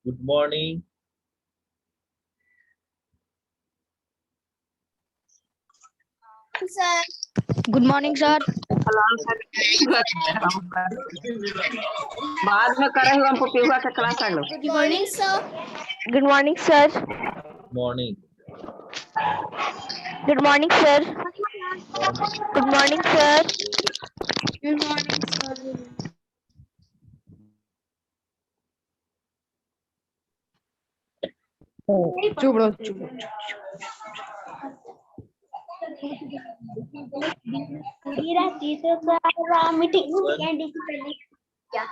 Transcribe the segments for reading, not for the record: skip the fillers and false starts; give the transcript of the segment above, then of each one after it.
Good morning. Sir. Good morning, sir. बाद में करे हुए हमको पीहुआ के क्लास आ लो। Good morning, sir. Good morning, sir. Morning. Good morning, sir. Morning. Good morning, sir. Good morning, sir. चुप रहो, चुप रहो। मीटिंग क्या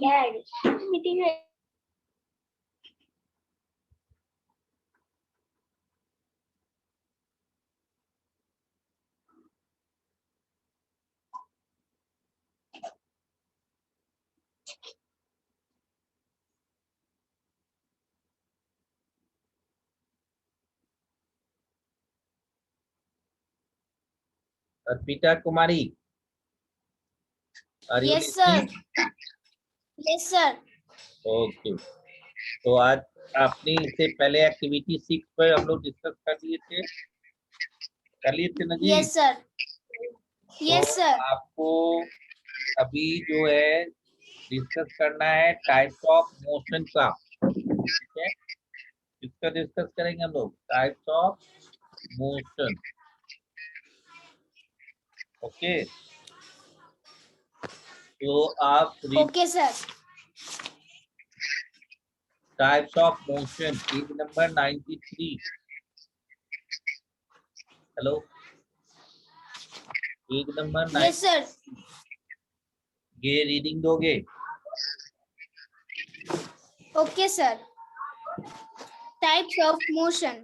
क्या मीटिंग है Arpita Kumari. Are you Yes, sir. listening? Yes, sir. Okay. तो आज आपने इससे पहले एक्टिविटी 6 पर हम लोग डिस्कस कर लिए थे ना जी? Yes, sir. Yes, तो sir. आपको अभी जो है डिस्कस करना है टाइप्स ऑफ मोशन का, ठीक है? इसका डिस्कस करेंगे हम लोग, टाइप्स ऑफ मोशन। ओके, तो आप Okay, sir. Types of motion page number 93। Hello, page number 9। Yes, sir. ये रीडिंग दोगे? Okay, sir. Types of motion.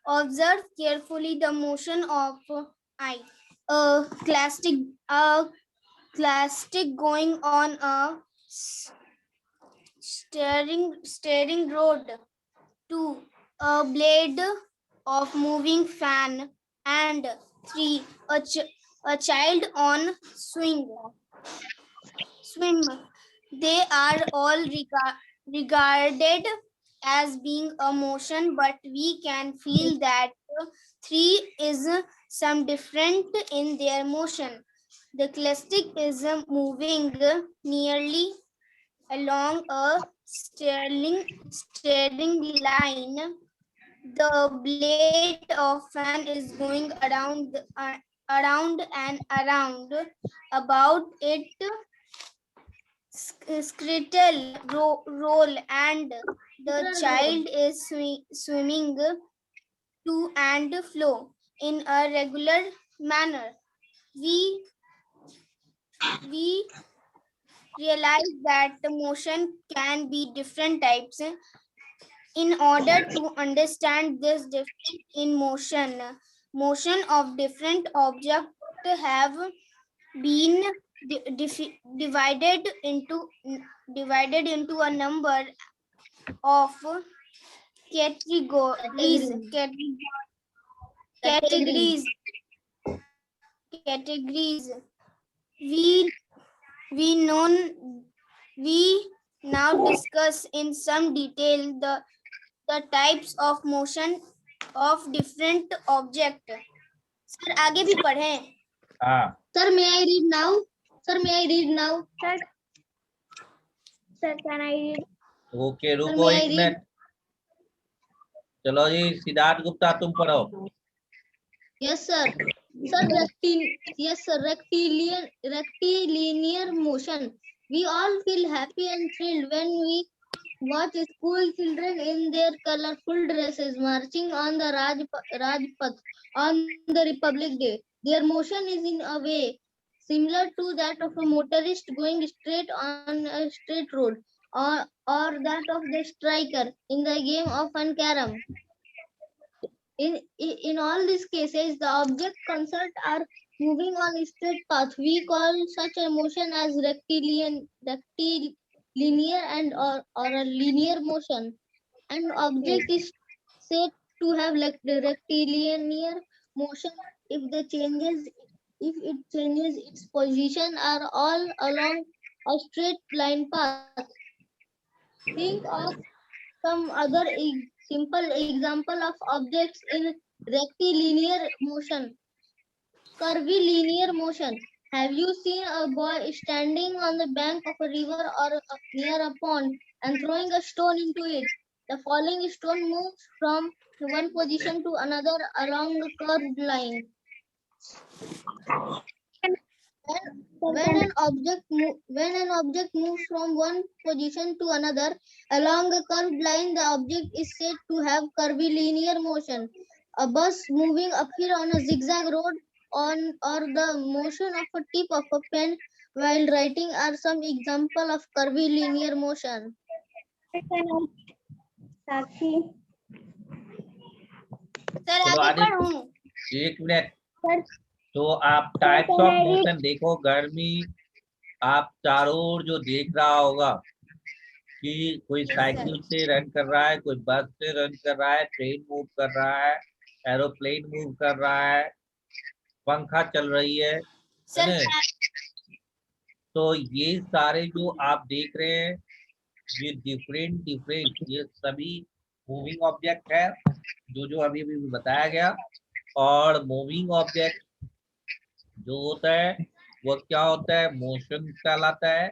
Observe carefully the motion of eye. A plastic going on a steering road. 2. A blade of moving fan. And 3. A child on swing. They are all regarded as being a motion, but we can feel that 3 is some different in their motion. The plastic is moving nearly along a steering line. The blade of fan is going around and around about it skittle roll, and the child is swimming to and fro in a regular manner. We realize that the motion can be different types. In order to understand this difference in motion of different objects have been divided into a number of categories. We now discuss in some detail the types of motion of different object. Sir आगे भी पढ़ें. हाँ, Sir, may I read now? Sir, may I read now? Sir, can I read? Okay, रुको एक minute. चलो जी, सिद्धार्थ गुप्ता तुम पढ़ो। Yes, sir. Sir, rectilinear motion. We all feel happy and thrilled when we watch school children in their colorful dresses marching on the Rajpath on the Republic Day. Their motion is in a way similar to that of a motorist going straight on a straight road, or that of the striker in the game of carom. In all these cases, the objects concerned are moving on a straight path. We call such a motion as rectilinear and or a linear motion. An object is said to have the rectilinear motion if it changes its position are all along a straight line path. Think of some other simple example of objects in rectilinear motion. Curvilinear motion. Have you seen a boy standing on the bank of a river or near a pond and throwing a stone into it? The falling stone moves from one position to another along a curved line. When an object moves from one position to another along a curved line, the object is said to have curvilinear motion. A bus moving uphill on a zigzag road or the motion of a tip of a pen while writing are some example of curvilinear motion. Sir चलो आगे आगे पढ़ूं? एक minute. तो आप types of motion देखो, गर्मी आप चारों ओर जो देख रहा होगा कि कोई साइकिल से रन कर रहा है, कोई बस से रन कर रहा है, ट्रेन मूव कर रहा है, एरोप्लेन मूव कर रहा है, पंखा चल रही है सर ना? तो ये सारे जो आप देख रहे हैं ये डिफरेंट ये सभी मूविंग ऑब्जेक्ट है, जो अभी अभी बताया गया। और मूविंग ऑब्जेक्ट जो होता है वो क्या होता है, मोशन कहलाता है।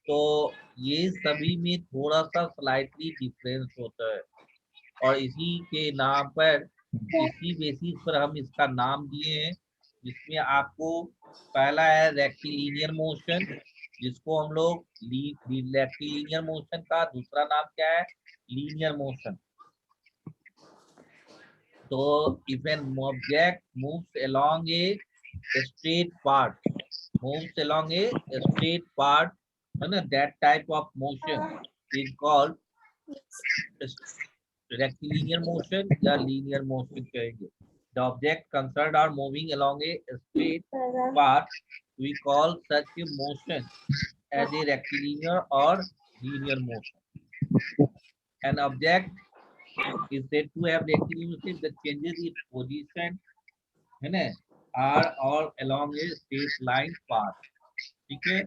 तो ये सभी में थोड़ा सा स्लाइटली डिफरेंस होता है और इसी के नाम पर, इसी बेसिस पर हम इसका नाम दिए हैं, जिसमें आपको पहला है रेक्टिलिनियर मोशन, जिसको हम लोग रेक्टिलिनियर मोशन का दूसरा नाम क्या है, लीनियर मोशन। तो if an object moves along A straight path, moves along a straight path, है ना, that type of motion is called rectilinear motion या linear motion कहेंगे। The object concerned are moving along a straight path, we call such a motion as a rectilinear or linear motion. An object is said to have rectilinear motion that changes its position, है ना, are all along a straight line path. ठीक है,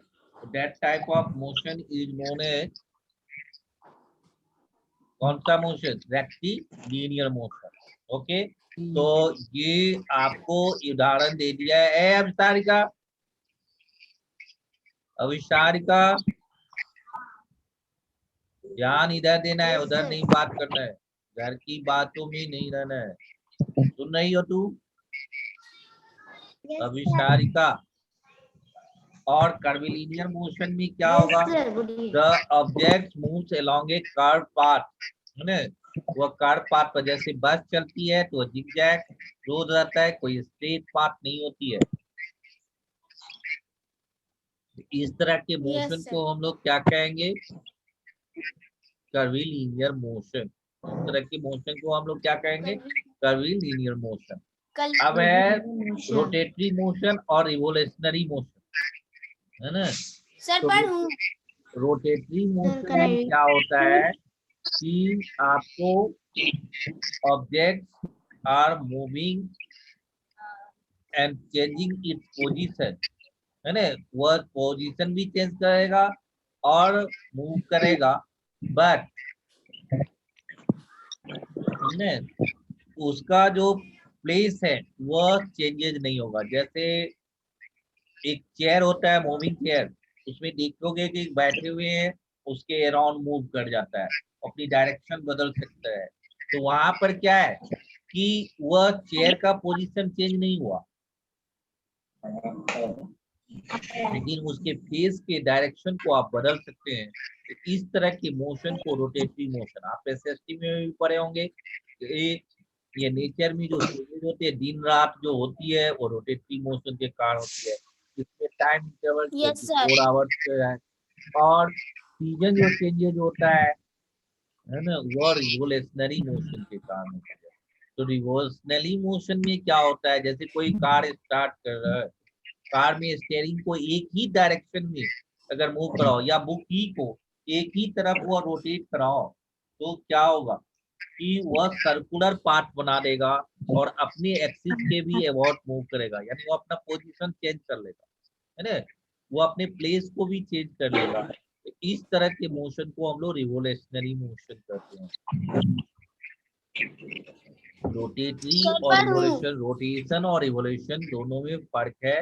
that type of motion is known as कौन सा motion, rectilinear motion. Okay, तो ये आपको उदाहरण दे दिया है। अविशारिका ध्यान इधर देना है, उधर नहीं बात करना है, घर की बातों में नहीं रहना है। सुन रही हो तू अविशारिका? और कर्विलिनियर मोशन में क्या होगा, the object moves along A curve path, है ना, वो कर्व पाथ पर, जैसे बस चलती है तो जिगजैग रोड रहता है, कोई स्ट्रेट पाथ नहीं होती है। इस तरह के मोशन को हम लोग क्या कहेंगे, कर्विलिनियर मोशन। इस तरह के मोशन को हम लोग क्या कहेंगे, कर्विलिनियर मोशन। अब है रोटेटरी मोशन और रिवोल्यूशनरी मोशन, है ना। सर तो रोटेटरी मोशन में क्या होता है कि आपको objects are moving and changing its position, है ना, वह पोजीशन भी चेंज करेगा और मूव करेगा, बट उसका जो प्लेस है वह चेंजेस नहीं होगा। जैसे एक चेयर होता है, मूविंग चेयर, उसमें देखोगे कि बैठे हुए हैं, उसके अराउंड मूव कर जाता है, अपनी डायरेक्शन बदल सकता है। तो वहां पर क्या है कि वह चेयर का पोजीशन चेंज नहीं हुआ, लेकिन उसके फेस के डायरेक्शन को आप बदल सकते हैं। तो इस तरह के मोशन को रोटेटरी मोशन, आप एसएसटी में भी पढ़े होंगे। ये नेचर में जो चेंजेस होते हैं, दिन रात जो होती है, वो रोटेटरी मोशन के कारण होती है। इसमें टाइम इंटरवल 24 आवर्स है, और सीजन जो चेंजेस होता है ना, वो रिवोल्यूशनरी मोशन के कारण होता है। तो रिवोल्यूशनरी मोशन में क्या होता है, जैसे कोई कार स्टार्ट कर रहा है, कार में स्टीयरिंग को एक ही डायरेक्शन में अगर मूव कराओ या बुक की को एक ही तरफ वो रोटेट कराओ, तो क्या होगा कि वह सर्कुलर पाथ बना देगा और अपने एक्सिस के भी अबाउट मूव करेगा, यानी वो अपना पोजीशन चेंज कर लेगा, है ना, वो अपने प्लेस को भी चेंज कर लेगा। तो इस तरह के मोशन को हम लोग रिवोल्यूशनरी मोशन कहते हैं। रोटेटरी और रिवोल्यूशन, रोटेशन और रिवोल्यूशन दोनों में फर्क है।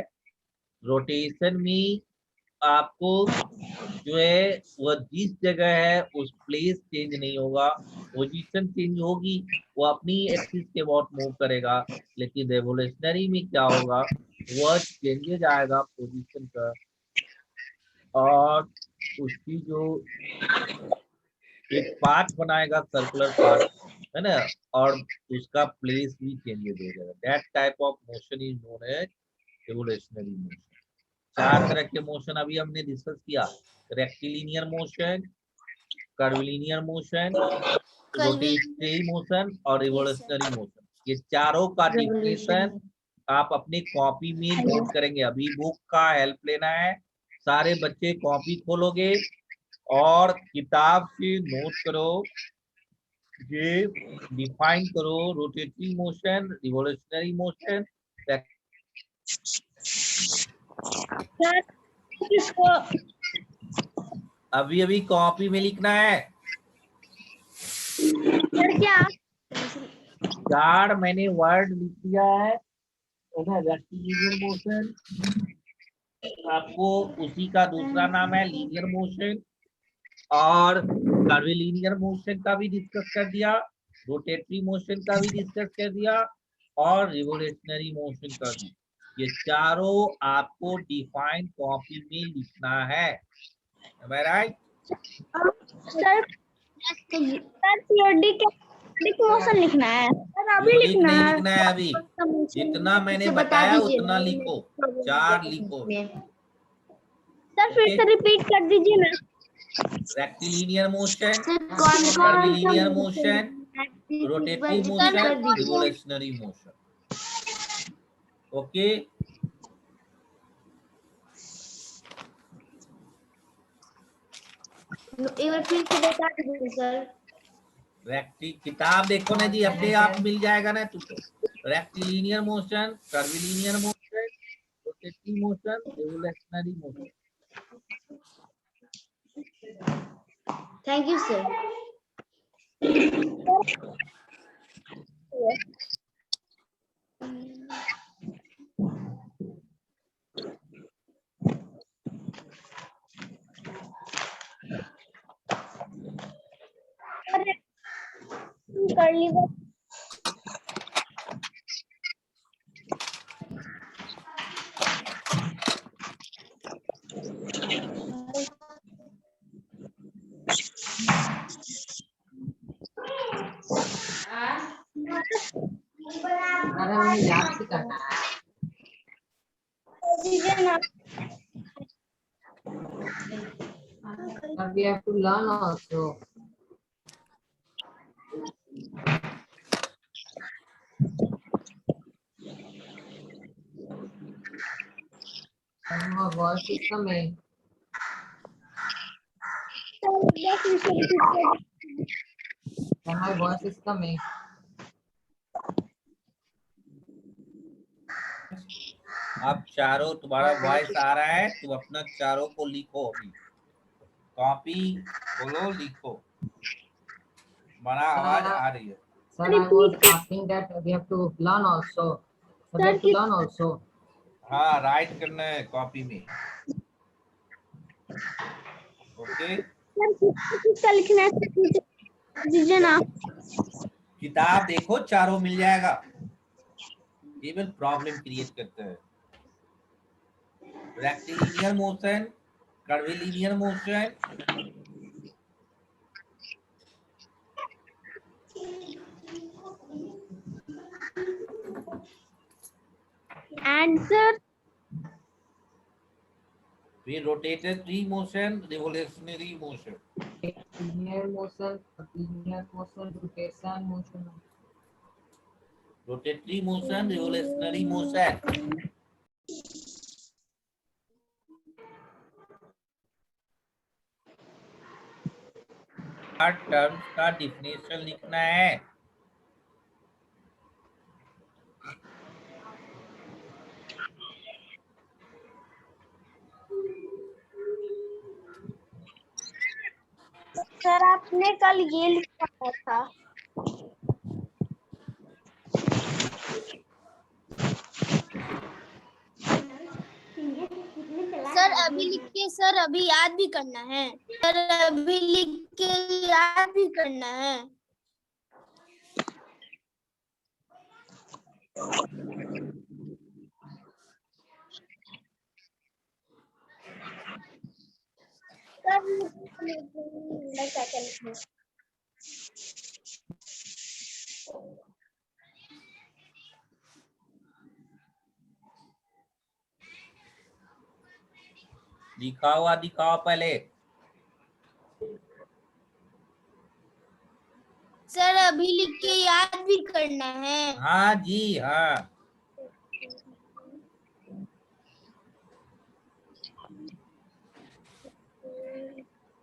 रोटेशन में आपको जो है वह जिस जगह है उस प्लेस चेंज नहीं होगा, पोजीशन चेंज होगी, वो अपनी एक्सिस के अबाउट मूव करेगा। लेकिन रेवोल्यूशनरी में क्या होगा, वह चेंजेज आएगा पोजीशन का, और उसकी जो एक पाथ बनाएगा सर्कुलर पाथ, है ना, और उसका प्लेस भी चेंजेस हो जाएगा। That type of motion is known as revolutionary motion. 4 तरह के मोशन अभी हमने डिस्कस किया, rectilinear motion, curvilinear motion, rotatory motion और रिवोल्यूशनरी मोशन। ये चारों का डिफिनेशन आप अपनी कॉपी में नोट करेंगे। अभी बुक का हेल्प लेना है, सारे बच्चे कॉपी खोलोगे और किताब से नोट करो, ये डिफाइन करो रोटेटरी मोशन, रिवोल्यूशनरी मोशन। अभी अभी कॉपी में लिखना है। क्या 4 मैंने वर्ड लिख दिया है, रेक्टिलिनियर मोशन, आपको उसी का दूसरा नाम है लीनियर मोशन, और कर्विलिनियर मोशन का भी डिस्कस कर दिया, रोटेटरी मोशन का भी डिस्कस कर दिया, और रिवोल्यूशनरी मोशन का भी। ये चारों आपको डिफाइन कॉपी में लिखना है, राइट? सर पीरियडिक मोशन लिखना है सर, अभी पीरियडिक लिखना नहीं है। लिखना है अभी, जितना मैंने बताया उतना लिखो, 4 लिखो। सर फिर से रिपीट कर दीजिए ना। रेक्टिलिनियर मोशन, कौन curvilinear motion, rotatory motion, revolutionary motion. Okay, एक बार फिर से बता दीजिए सर। किताब देखो ना जी, अपने आप मिल जाएगा ना तुमको। Rectilinear motion, curvilinear motion, rotatory motion, revolutionary motion. Thank you sir. कर ली अरे हमें याद से करना है। But we have to learn also. My voice is coming. And my voice is coming. अब चारों तुम्हारा वॉइस आ रहा है, तुम अपना चारों को लिखो, अभी कॉपी खोलो, लिखो, बड़ा आवाज आ रही है। Sir, I was asking that we have to learn also. So we have to learn also. हाँ, राइट करना है कॉपी में। ओके, किसका लिखना है दीजिए ना। किताब देखो, चारों मिल जाएगा। केवल प्रॉब्लम क्रिएट करते हैं। Rectilinear motion, curvilinear motion, answer फिर rotatory motion, revolutionary motion. Linear motion, rotation motion. Rotatory motion, revolutionary motion. Terms का डिफिनेशन लिखना है। सर आपने कल ये लिखा था। सर अभी लिख के सर अभी याद भी करना है। सर अभी लिख के याद भी करना है। सर मैं क्या क्या लिखूं? लिखा हुआ दिखाओ पहले। सर अभी लिख के याद भी करना है। हाँ जी हाँ।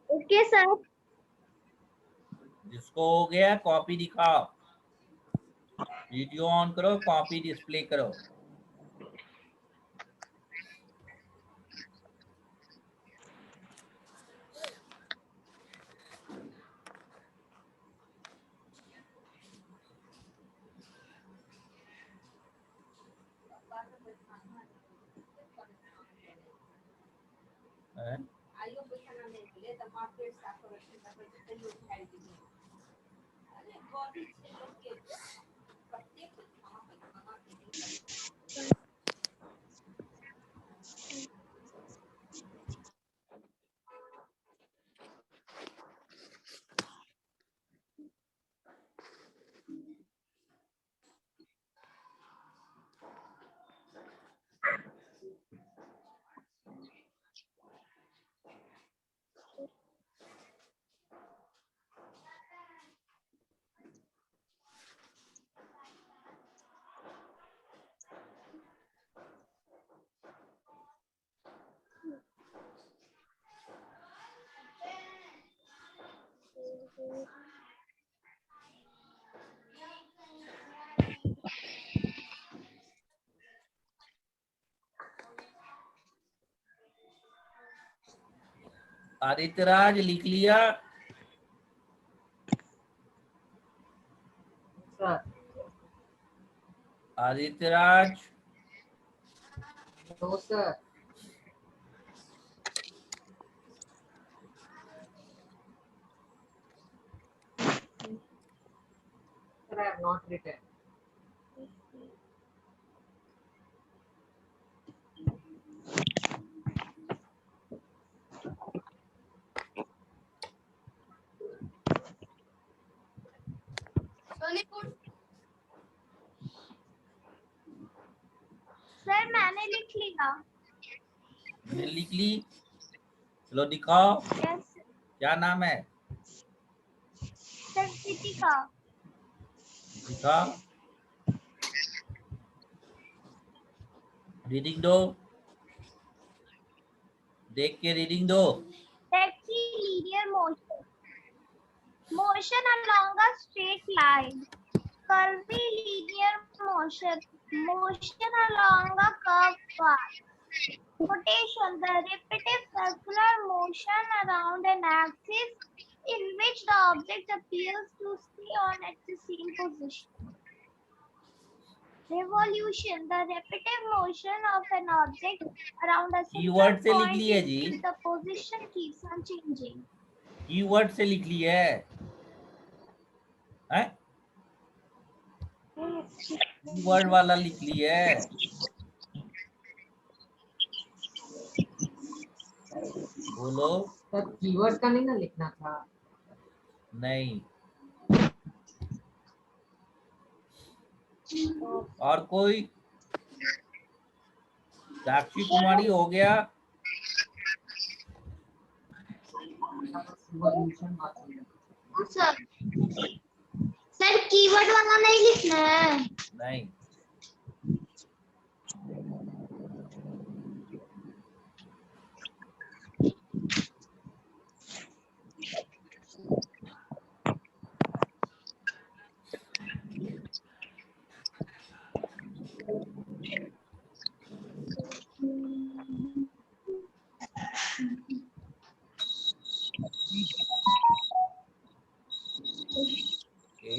Okay sir. जिसको हो गया कॉपी दिखाओ। वीडियो ऑन करो, कॉपी डिस्प्ले करो। हैं? आदित्यराज लिख लिया? Sir. Adityaraj No, sir. Sir, I have not written. Sir मैंने लिख लिया। मैंने लिख ली। चलो दिखाओ यस क्या नाम है। सर कृतिका। दिखाओ, रीडिंग दो, देख के रीडिंग दो। Rectilinear motion. Motion along a straight line. Curvilinear motion. Motion along a curved path. Rotation. The repetitive circular motion around an axis in which the object appears to stay on at the same position. Revolution. The repetitive motion of an object around a keyword single से लिख point ली है in जी, which the position keeps on changing. Keyword से लिख ली है। हैं? Keyword वाला लिख ली है। बोलो। Sir, keyword का नहीं ना लिखना था। नहीं। और कोई? साक्षी कुमारी हो गया? Evolution बाकी है। सर कीवर्ड वाला नहीं लिखना है। नहीं।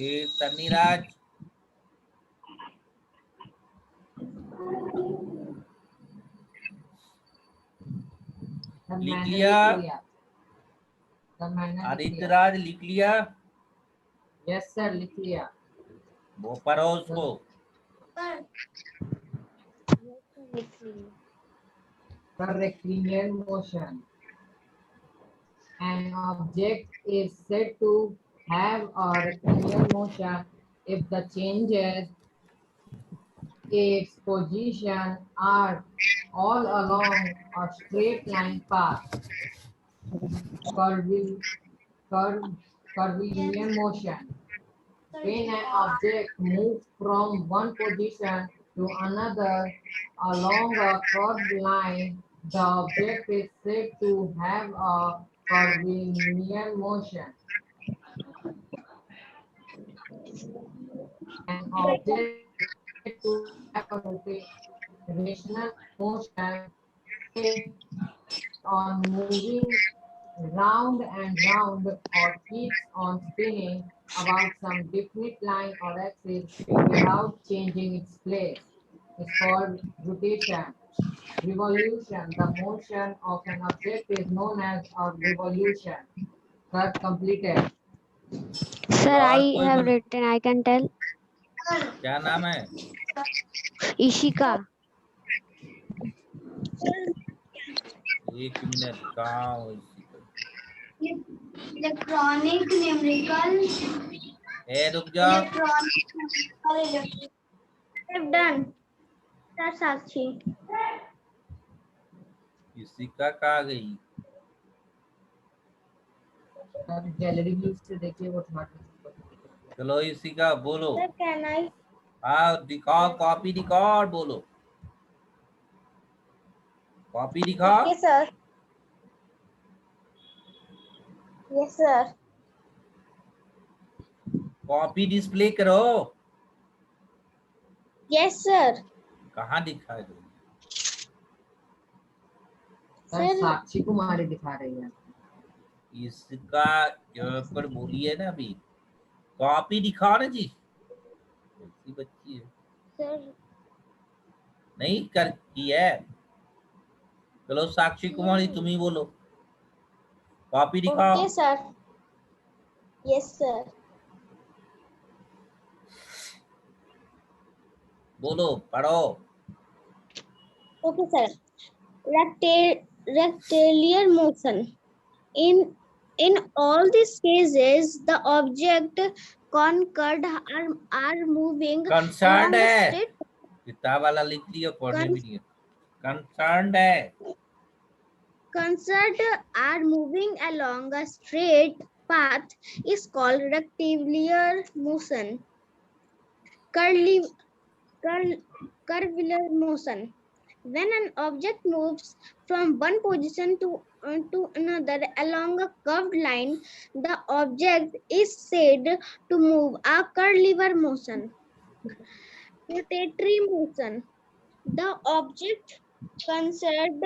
सन्नीराज, The लिख manner लिया? लिख लिया। The manner लिख आदित्य लिया। राज लिख लिया? Yes sir, लिख लिया। वो पढ़ो उसको। The rectilinear motion. An object is said to have a rectilinear motion if the changes its position are all along a straight line path. Curvi- cur- Curvilinear motion. When an object moves from one position to another along a curved line, the object is said to have a curvilinear motion. An object is said to have a rotational motion if on moving round and round or keeps on spinning about some definite line or axis without changing its place is called rotation. Revolution. The motion of an object is known as a revolution. Third completed. Sir, और I कोई have बन- written. I can tell. क्या नाम है? Ishika. एक minute, कहाँ हो इसी पर? Electronic, numerical, रुक जाओ। electronic. I've done. Sir Sakshi. इसी का कहाँ गई? अब गैलरी व्यू से देखिए वो थोड़ा चलो इसी का बोलो। Sir, can I? हाँ दिखाओ, कॉपी दिखाओ और बोलो। कॉपी दिखाओ। Okay, sir. Yes, sir. Copy display करो। Yes, sir. कहाँ दिखाए दो? Sir Sir. साक्षी कुमारी दिखा रही है। इसका जो पर बोली है ना अभी, कॉपी दिखाओ ना जी। ऐसी बच्ची है, Sir. नहीं कर की है। चलो साक्षी कुमारी तुम ही बोलो, कॉपी दिखाओ। Okay, sir. Yes, sir. बोलो, पढ़ो। Okay, sir. Rectilinear motion. In all these cases, the object conquered are moving concern along a है, straight किताब वाला लिख लिया, पढ़ने भी नहीं है। कंसर्न है। concerned are moving along a straight path is called rectilinear motion. Curvilinear motion. When an object moves from one position to another along a curved line, the object is said to move a curvilinear motion. Rotatory motion. The object concerned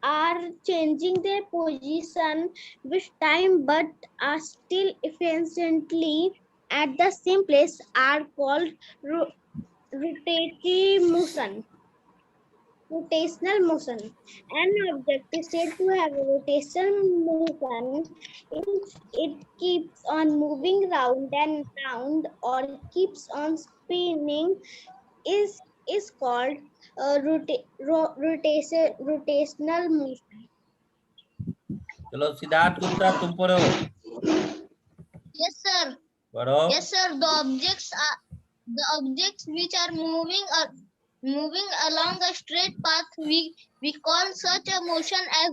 are changing their position with time but are still efficiently at the same place are called rotatory motion. Rotational motion. An object is said to have a rotational motion if it keeps on moving round and round or keeps on spinning is called rotational motion. चलो सिद्धार्थ गुप्ता तुम पढ़ो। Yes, sir. पढ़ो। Yes, sir. The objects which are moving along a straight path. We call such a motion as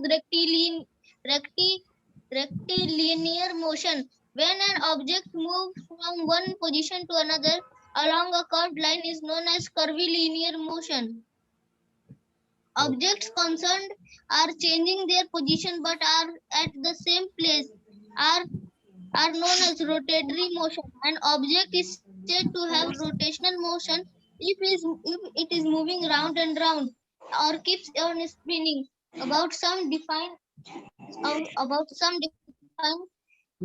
rectilinear motion. When an object moves from one position to another along a curved line is known as curvilinear motion. Objects concerned are changing their position but are at the same place are known as rotatory motion. An object is said to have rotational motion if it is moving round and round or keeps on spinning about some defined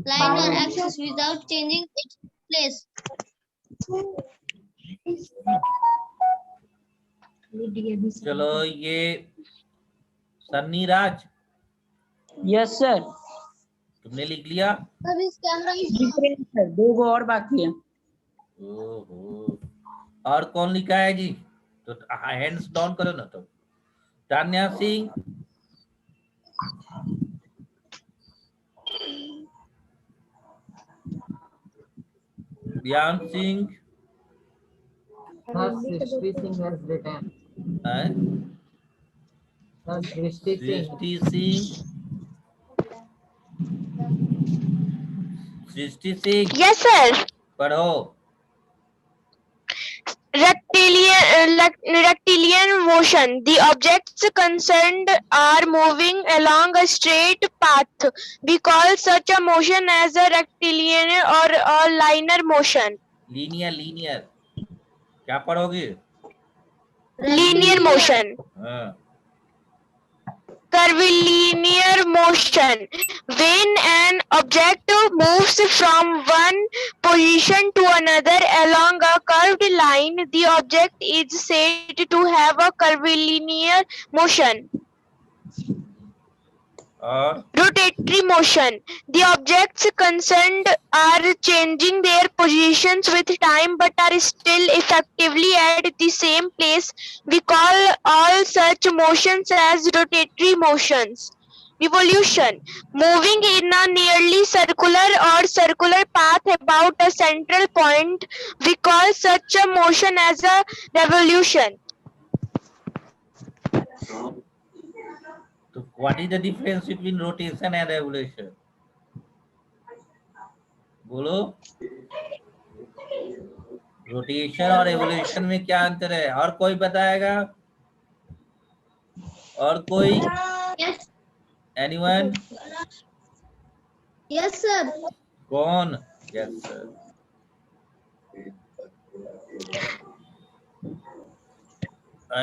line or axis without changing its place. चलो ये सन्नी राज, yes sir. तुमने लिख लिया? Sir, this camera is sir 2 और बाकी है। ओहो, और कौन लिखा है जी? तो हैंड्स डाउन करो ना। तो तान्या सिंह, ज्ञान Singh, Sir, Srishti Singh has written. हैं? Sir, Srishti Singh. सृष्टि सिंह, सृष्टि सिंह Yes, sir. पढ़ो। Rectilinear motion. The objects concerned are moving along a straight path. We call such a motion as a rectilinear or a linear motion. Linear क्या पढ़ोगे? Linear motion. हाँ, Curvilinear motion. When an object moves from one position to another along a curved line, the object is said to have a curvilinear motion. और Rotatory motion. The objects concerned are changing their positions with time but are still effectively at the same place. We call all such motions as rotatory motions. Revolution. Moving in a nearly circular or circular path about a central point, we call such a motion as a revolution. तो what is the difference between rotation and revolution? बोलो, rotation और revolution में क्या अंतर है? और कोई बताएगा? और कोई? yes, anyone? yes, sir. कौन? Yes sir.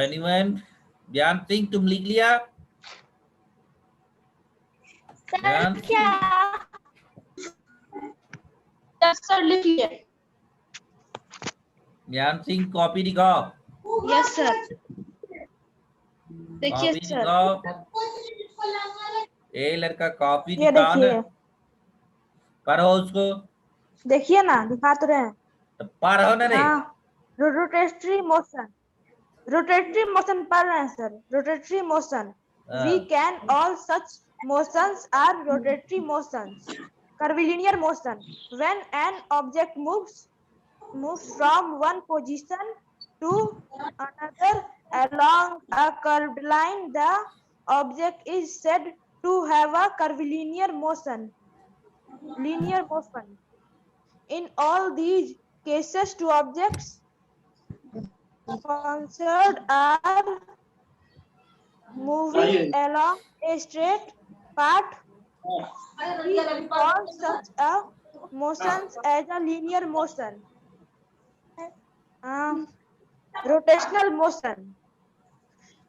एनीवन? ज्ञान सिंह, तुम लिख लिया? ज्ञान सर लिख लिया। ज्ञान सिंह कॉपी दिखाओ। Yes, sir. कॉपी दिखाओ। ए लड़का कॉपी ये दिखाओ ना। देखिए, पढ़ो उसको। देखिए ना, दिखा तो रहे हैं। तो पढ़ो ना रे। हाँ, रोटेटरी मोशन पढ़ रहे हैं sir. Rotatory motion, we can all such motions are rotatory motions. Curvilinear motion, when an object moves from one position to another along a curved line, the object is said to have a curvilinear motion. Linear motion. In all these cases, two objects concerned are moving along a straight path. We call such a motion as a linear motion. Rotational motion.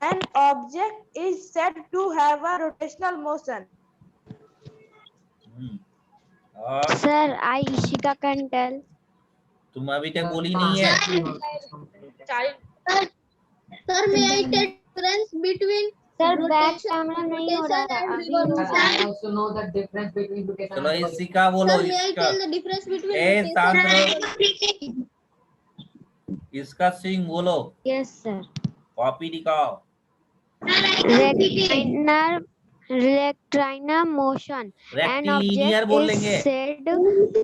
An object is said to have a rotational motion. और Sir, I, Ishika, can tell. तुम अभी तक बोली नहीं है। Sir, may I tell difference between Sir, back rotation, camera नहीं हो रहा है and अभी। revolution? I also know the difference between rotation चलो and इसका बोलो। Sir, may I इसका tell the difference between A rotation शांत and रहो। revolution? इसका सिंह बोलो। Yes, sir. कॉपी दिखाओ। Rectilinear motion. An rectilinear object बोलेंगे। is said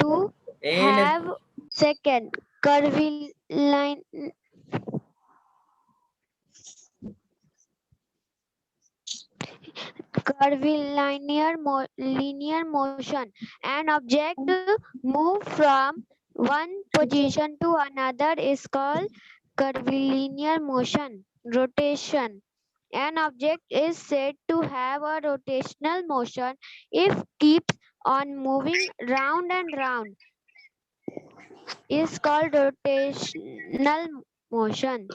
to A have second curvilinear linear motion. An object move from one position to another is called curvilinear motion. Rotation. An object is said to have a rotational motion if keeps on moving round and round. Is called rotational motion.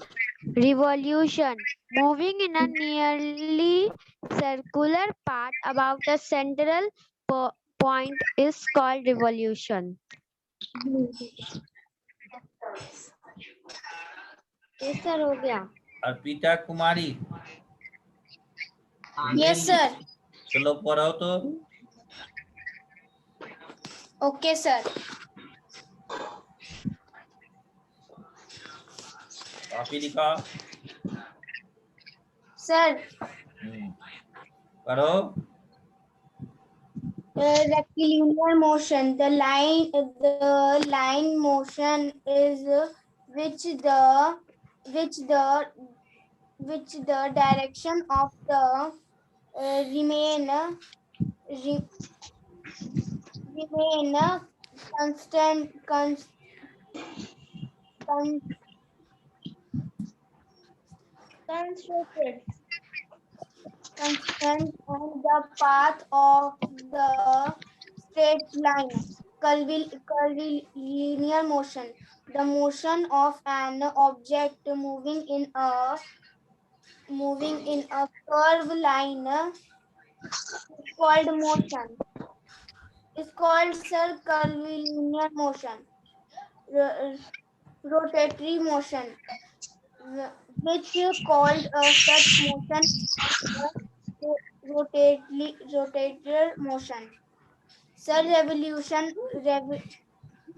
Revolution. Moving in a nearly circular path about a central point is called revolution. yes sir हो गया अर्पिता कुमारी yes sir चलो पढ़ो तो okay sir copy दिखाओ sir पढ़ो rectilinear motion the line motion is which the direction of the remain constant constant and the path of the straight line. Curvilinear motion. The motion of an object moving in a curved line is called motion. Is called curvilinear motion. Rotatory motion, which called such motion rotator motion.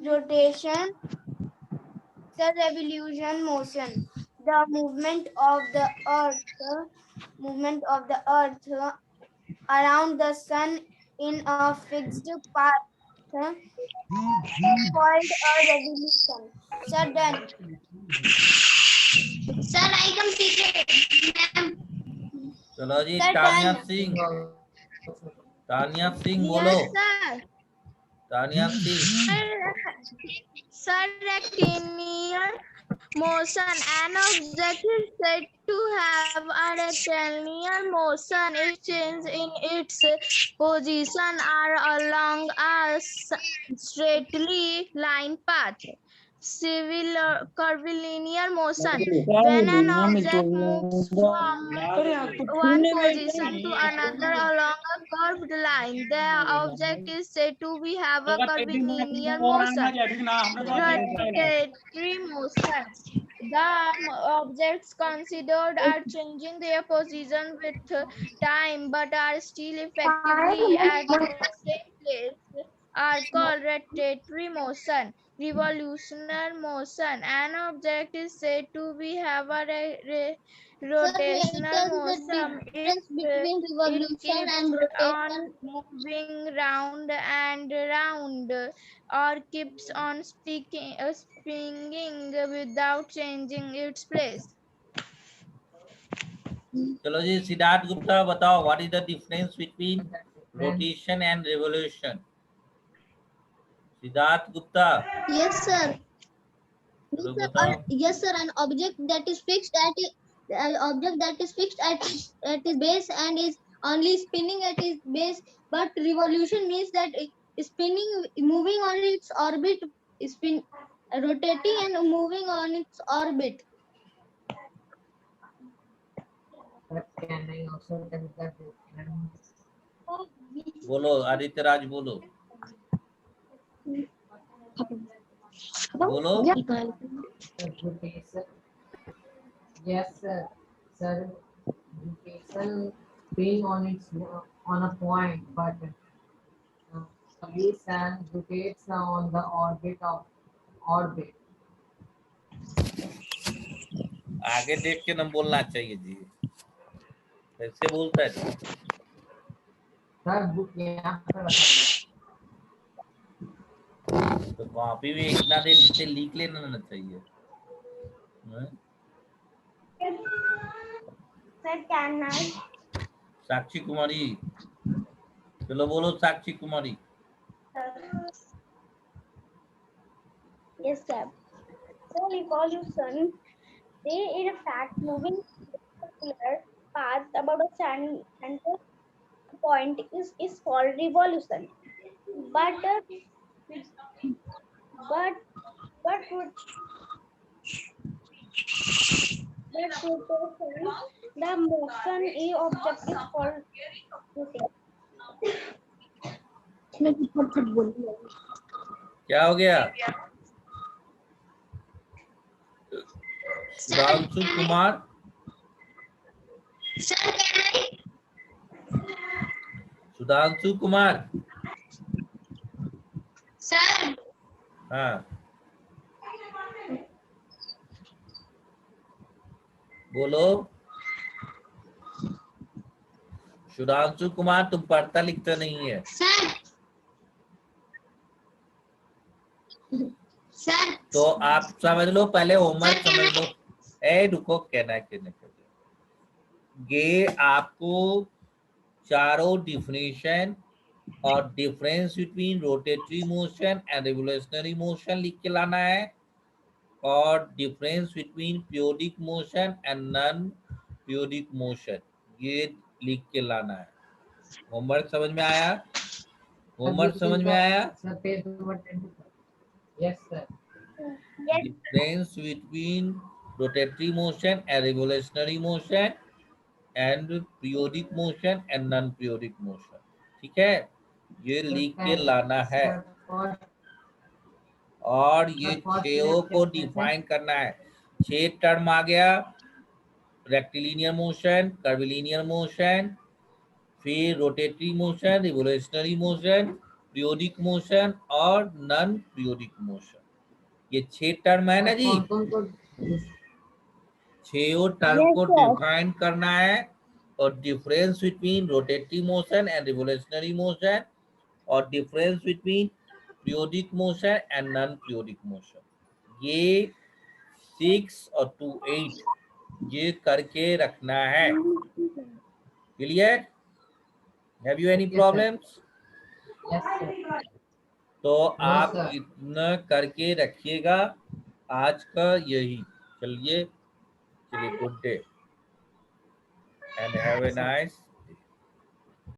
Rotation, motion. The movement of the earth around the sun in a fixed path called a revolution. Sir, done. Sir, I completed. चलो जी Sir, Tania done. Singh बोलो Yes, sir. Tania Singh Sir, rectilinear motion. An object is said to have a rectilinear motion. It changes in its position or along a straightly line path. Curvilinear motion. When an object moves from one position to another along a curved line, the object is said to be have a curvilinear motion. Rotatory motion. The objects considered are changing their position with time but are still effectively at the same place are called rotatory motion. Revolutionary motion. An object is said to be have a rotational motion. Between It revolution keeps and rotation. on moving round and round or keeps on spinning without changing its place. चलो जी सिद्धार्थ गुप्ता बताओ what is the difference between rotation and revolution Siddharth Gupta Yes, sir. चलो बताओ Yes, sir. An object that is fixed at its base and is only spinning at its base, but revolution means that it is spinning, moving on its orbit, rotating and moving on its orbit. But can I also tell the difference? बोलो आदित्य राज बोलो बोलो Rotation. Yes, sir. Sir, rotation being on a point, but solution rotates on the orbit of orbit. आगे देख के न बोलना चाहिए जी कैसे बोलता है Sir, book यहाँ पर रखा तो कॉपी में इतना देर जिसे लिख लेना ना चाहिए हैं? Sir, can I? साक्षी कुमारी चलो बोलो साक्षी कुमारी Yes, sir. So revolution, they in fact moving circular path about a center point is called revolution. But rotation, the motion a object is called rotation. क्या हो गया? सुधांशु कुमार, सुधांशु कुमार, सर हाँ बोलो। सुधांशु कुमार, तुम पढ़ता लिखता नहीं है। सर सर तो आप समझ लो, पहले होमवर्क समझ लो। ए रुको, कहना ये आपको चारों डिफिनेशन और difference between rotatory motion and revolutionary motion लिख के लाना है, और difference between periodic motion and non periodic motion ये लिख के लाना है। होमवर्क समझ में आया? होमवर्क समझ में आया? Sir, page number 24. Yes, sir. Difference between rotatory motion and revolutionary motion and periodic motion and non-periodic motion. ठीक है, ये लिख के लाना है। Sir, first और ये छो को डिफाइन करना है। 6 टर्म आ गया, रेक्टिलिनियर मोशन, कर्विलिनियर मोशन, फिर rotatory motion, revolutionary motion, periodic motion और नॉन पीरियोडिक मोशन। ये 6 टर्म है ना जी। कौन 6 टर्म को डिफाइन करना है, और difference between rotatory motion and revolutionary motion, और difference between periodic motion and non periodic motion, ये 6 और 2 8 ये करके रखना है। Clear? Have you any problems? Yes, sir. तो No, आप sir. इतना करके रखिएगा। आज का यही, चलिए, good day and have a nice